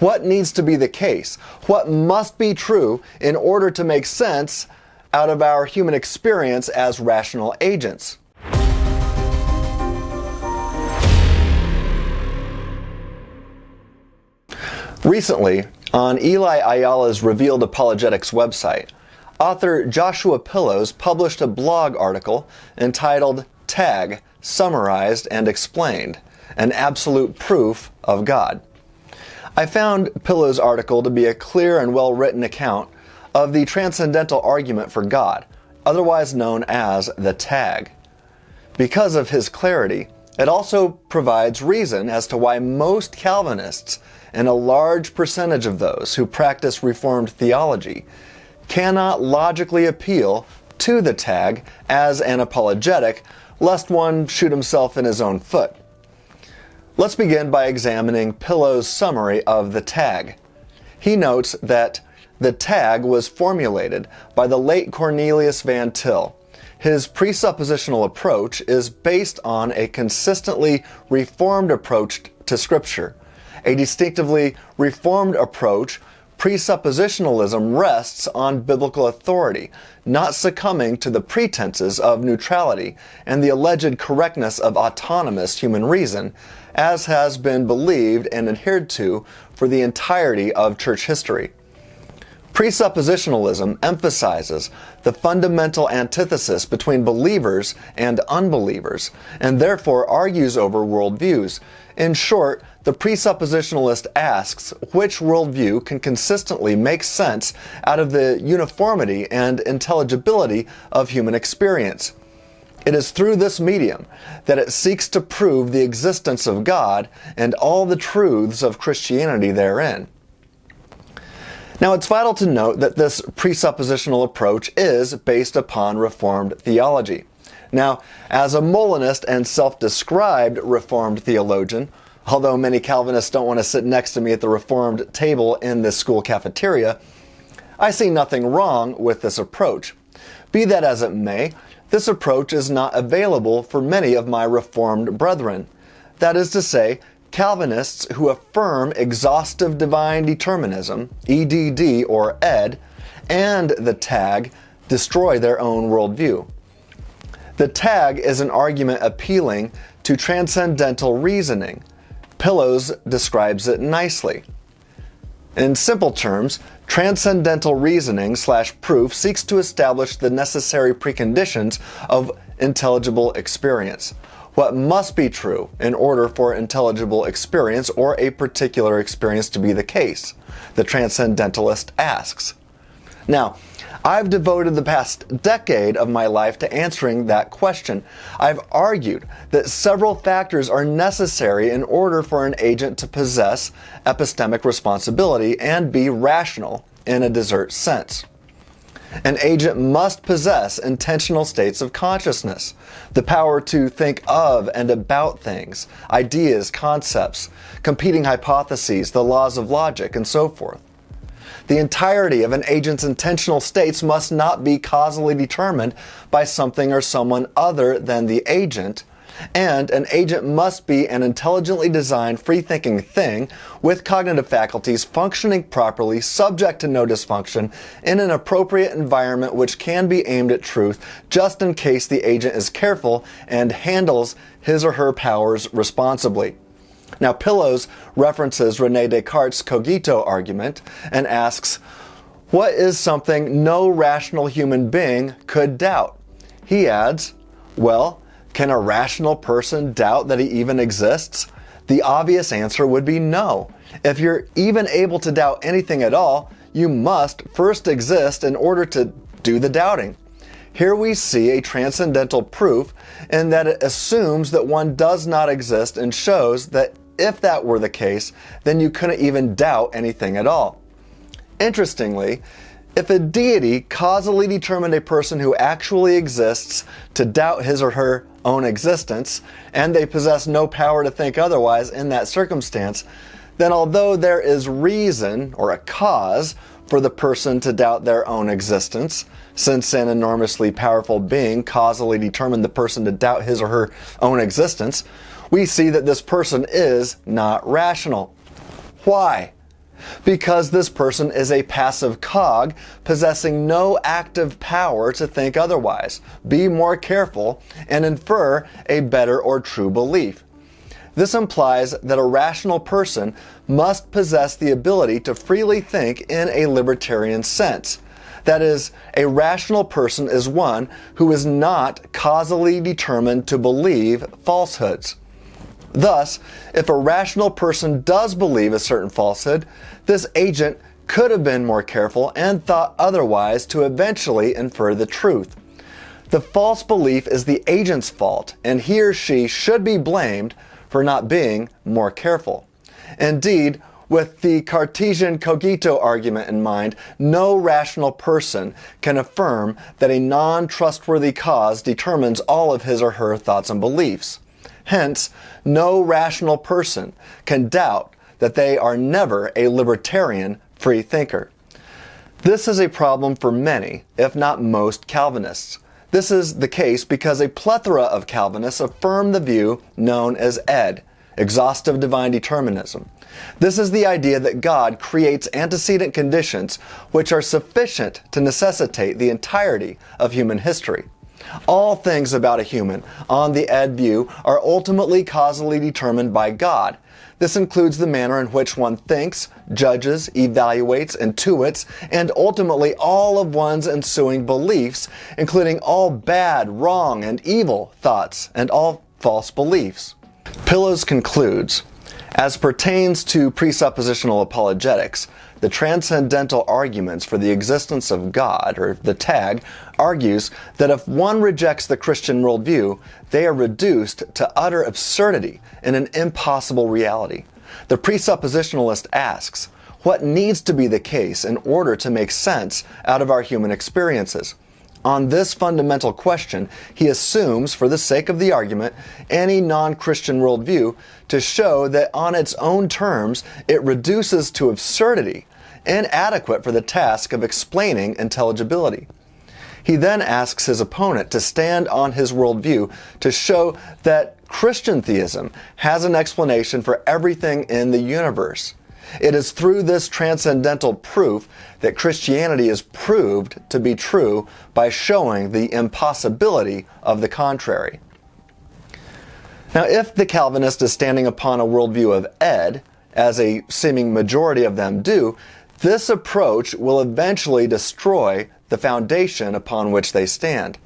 What needs to be the case? What must be true in order to make sense out of our human experience as rational agents? Recently, on Eli Ayala's Revealed Apologetics website, author Joshua Pillows published a blog article entitled Tag, Summarized and Explained, an Absolute Proof of God. I found Pillows' article to be a clear and well-written account of the transcendental argument for God, otherwise known as the Tag. Because of his clarity, it also provides reason as to why most Calvinists, and a large percentage of those who practice Reformed theology, cannot logically appeal to the Tag as an apologetic, lest one shoot himself in his own foot. Let's begin by examining Pillows' summary of the Tag. He notes that the Tag was formulated by the late Cornelius Van Til. His presuppositional approach is based on a consistently Reformed approach to Scripture. A distinctively Reformed approach, presuppositionalism rests on biblical authority, not succumbing to the pretenses of neutrality and the alleged correctness of autonomous human reason, as has been believed and adhered to for the entirety of church history. Presuppositionalism emphasizes the fundamental antithesis between believers and unbelievers, and therefore argues over worldviews. In short, the presuppositionalist asks which worldview can consistently make sense out of the uniformity and intelligibility of human experience. It is through this medium that it seeks to prove the existence of God and all the truths of Christianity therein. Now, it's vital to note that this presuppositional approach is based upon Reformed theology. Now, as a Molinist and self-described Reformed theologian, although many Calvinists don't want to sit next to me at the Reformed table in the school cafeteria, I see nothing wrong with this approach. Be that as it may, this approach is not available for many of my Reformed brethren. That is to say, Calvinists who affirm Exhaustive Divine Determinism, EDD or ED, and the Tag destroy their own worldview. The Tag is an argument appealing to transcendental reasoning. Pillows describes it nicely. In simple terms, transcendental reasoning / proof seeks to establish the necessary preconditions of intelligible experience. What must be true in order for intelligible experience or a particular experience to be the case? The transcendentalist asks. Now, I've devoted the past decade of my life to answering that question. I've argued that several factors are necessary in order for an agent to possess epistemic responsibility and be rational in a desert sense. An agent must possess intentional states of consciousness, the power to think of and about things, ideas, concepts, competing hypotheses, the laws of logic, and so forth. The entirety of an agent's intentional states must not be causally determined by something or someone other than the agent, and an agent must be an intelligently designed, free-thinking thing with cognitive faculties functioning properly, subject to no dysfunction, in an appropriate environment which can be aimed at truth, just in case the agent is careful and handles his or her powers responsibly. Now, Pillows references René Descartes' cogito argument and asks, what is something no rational human being could doubt? He adds, well, can a rational person doubt that he even exists? The obvious answer would be no. If you're even able to doubt anything at all, you must first exist in order to do the doubting. Here we see a transcendental proof in that it assumes that one does not exist and shows that if that were the case, then you couldn't even doubt anything at all. Interestingly, if a deity causally determined a person who actually exists to doubt his or her own existence, and they possess no power to think otherwise in that circumstance, then although there is reason or a cause for the person to doubt their own existence, since an enormously powerful being causally determined the person to doubt his or her own existence, we see that this person is not rational. Why? because this person is a passive cog possessing no active power to think otherwise, be more careful, and infer a better or true belief. This implies that a rational person must possess the ability to freely think in a libertarian sense. That is, a rational person is one who is not causally determined to believe falsehoods. Thus, if a rational person does believe a certain falsehood, this agent could have been more careful and thought otherwise to eventually infer the truth. The false belief is the agent's fault, and he or she should be blamed for not being more careful. Indeed, with the Cartesian cogito argument in mind, no rational person can affirm that a non-trustworthy cause determines all of his or her thoughts and beliefs. Hence, no rational person can doubt that they are never a libertarian free thinker. This is a problem for many, if not most, Calvinists. This is the case because a plethora of Calvinists affirm the view known as EDD, Exhaustive Divine Determinism. This is the idea that God creates antecedent conditions which are sufficient to necessitate the entirety of human history. All things about a human, on the EDD view, are ultimately causally determined by God. This includes the manner in which one thinks, judges, evaluates, intuits, and ultimately all of one's ensuing beliefs, including all bad, wrong, and evil thoughts and all false beliefs. Pillows concludes, as pertains to presuppositional apologetics, the Transcendental Arguments for the Existence of God, or the TAG, argues that if one rejects the Christian worldview, they are reduced to utter absurdity in an impossible reality. The presuppositionalist asks, what needs to be the case in order to make sense out of our human experiences? On this fundamental question, he assumes, for the sake of the argument, any non-Christian worldview to show that on its own terms it reduces to absurdity, inadequate for the task of explaining intelligibility. He then asks his opponent to stand on his worldview to show that Christian theism has an explanation for everything in the universe. It is through this transcendental proof that Christianity is proved to be true by showing the impossibility of the contrary. Now, if the Calvinist is standing upon a worldview of EDD, as a seeming majority of them do, this approach will eventually destroy the foundation upon which they stand.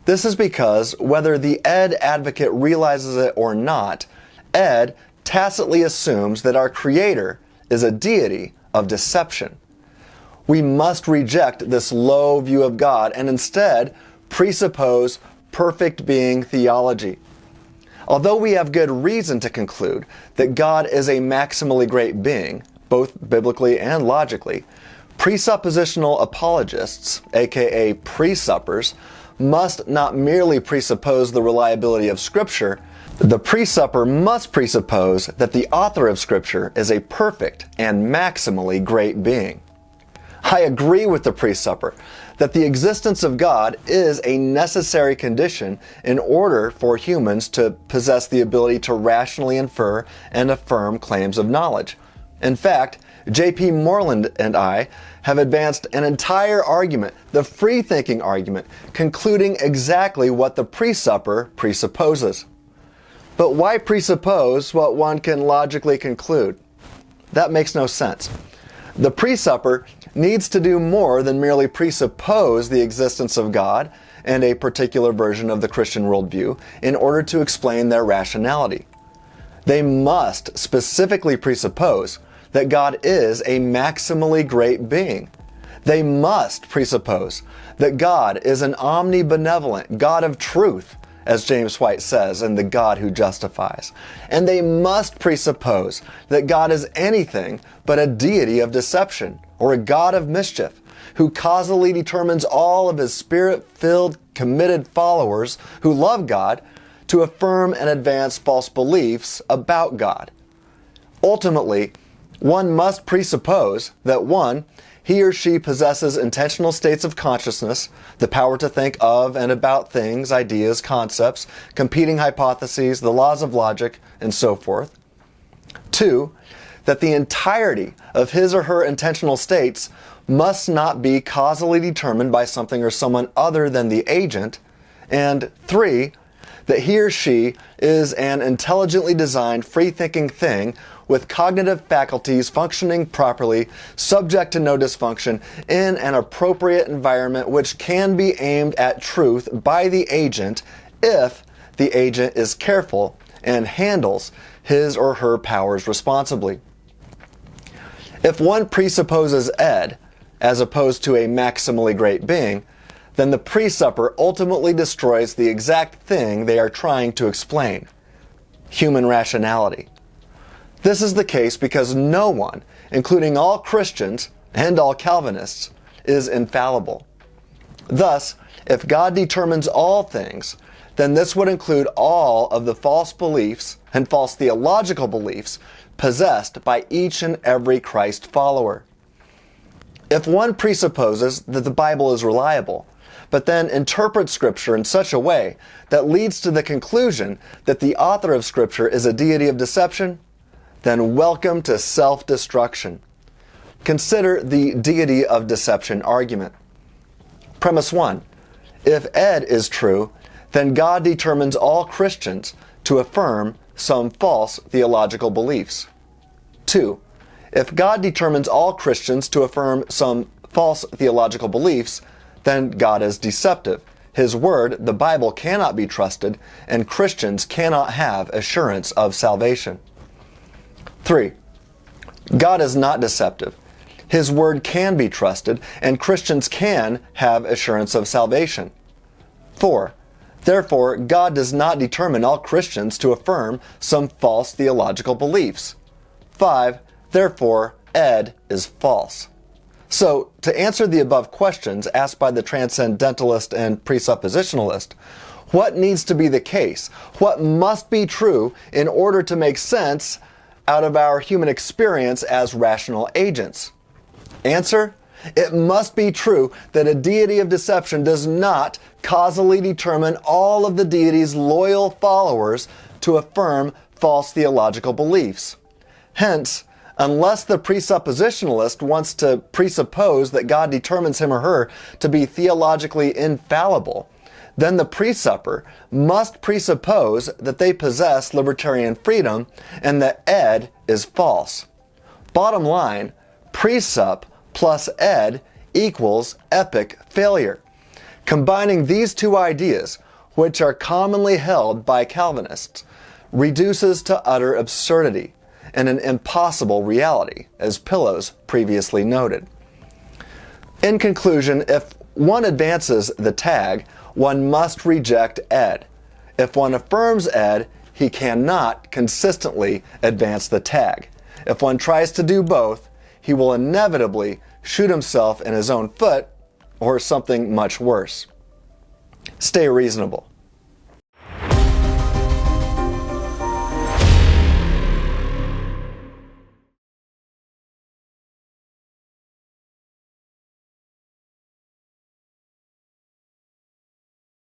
This is because, whether the EDD advocate realizes it or not, EDD tacitly assumes that our Creator is a deity of deception. We must reject this low view of God and instead presuppose perfect being theology. Although we have good reason to conclude that God is a maximally great being, both biblically and logically, presuppositional apologists, aka presuppers, must not merely presuppose the reliability of Scripture. The presupper must presuppose that the author of Scripture is a perfect and maximally great being. I agree with the presupper that the existence of God is a necessary condition in order for humans to possess the ability to rationally infer and affirm claims of knowledge. In fact, J.P. Moreland and I have advanced an entire argument, the FreeThinking argument, concluding exactly what the presupper presupposes. But why presuppose what one can logically conclude? That makes no sense. The presupper needs to do more than merely presuppose the existence of God and a particular version of the Christian worldview in order to explain their rationality. They must specifically presuppose that God is a maximally great being. They must presuppose that God is an omnibenevolent God of truth, as James White says in The God Who Justifies. And they must presuppose that God is anything but a deity of deception, or a God of mischief, who causally determines all of his spirit-filled, committed followers who love God to affirm and advance false beliefs about God. Ultimately, one must presuppose that 1, he or she possesses intentional states of consciousness, the power to think of and about things, ideas, concepts, competing hypotheses, the laws of logic, and so forth. 2, that the entirety of his or her intentional states must not be causally determined by something or someone other than the agent, and 3, that he or she is an intelligently designed, free-thinking thing with cognitive faculties functioning properly, subject to no dysfunction, in an appropriate environment which can be aimed at truth by the agent if the agent is careful and handles his or her powers responsibly. If one presupposes ed, as opposed to a maximally great being, then the presupper ultimately destroys the exact thing they are trying to explain: human rationality. This is the case because no one, including all Christians and all Calvinists, is infallible. Thus, if God determines all things, then this would include all of the false beliefs and false theological beliefs possessed by each and every Christ follower. If one presupposes that the Bible is reliable, but then interprets Scripture in such a way that leads to the conclusion that the author of Scripture is a deity of deception, then welcome to self-destruction. Consider the deity of deception argument. Premise 1. If ed is true, then God determines all Christians to affirm some false theological beliefs. 2. If God determines all Christians to affirm some false theological beliefs, then God is deceptive. His word, the Bible, cannot be trusted, and Christians cannot have assurance of salvation. 3. God is not deceptive. His word can be trusted, and Christians can have assurance of salvation. 4. Therefore, God does not determine all Christians to affirm some false theological beliefs. 5. Therefore, ed is false. So, to answer the above questions asked by the Transcendentalist and Presuppositionalist, what needs to be the case? What must be true in order to make sense out of our human experience as rational agents? Answer: it must be true that a deity of deception does not causally determine all of the deity's loyal followers to affirm false theological beliefs. Hence, unless the presuppositionalist wants to presuppose that God determines him or her to be theologically infallible, then the presupper must presuppose that they possess libertarian freedom and that ed is false. Bottom line, presup plus ed equals epic failure. Combining these two ideas, which are commonly held by Calvinists, reduces to utter absurdity and an impossible reality, as Pillows previously noted. In conclusion, if one advances the tag, one must reject ed. If one affirms ed, he cannot consistently advance the tag. If one tries to do both, he will inevitably shoot himself in his own foot, or something much worse. Stay reasonable.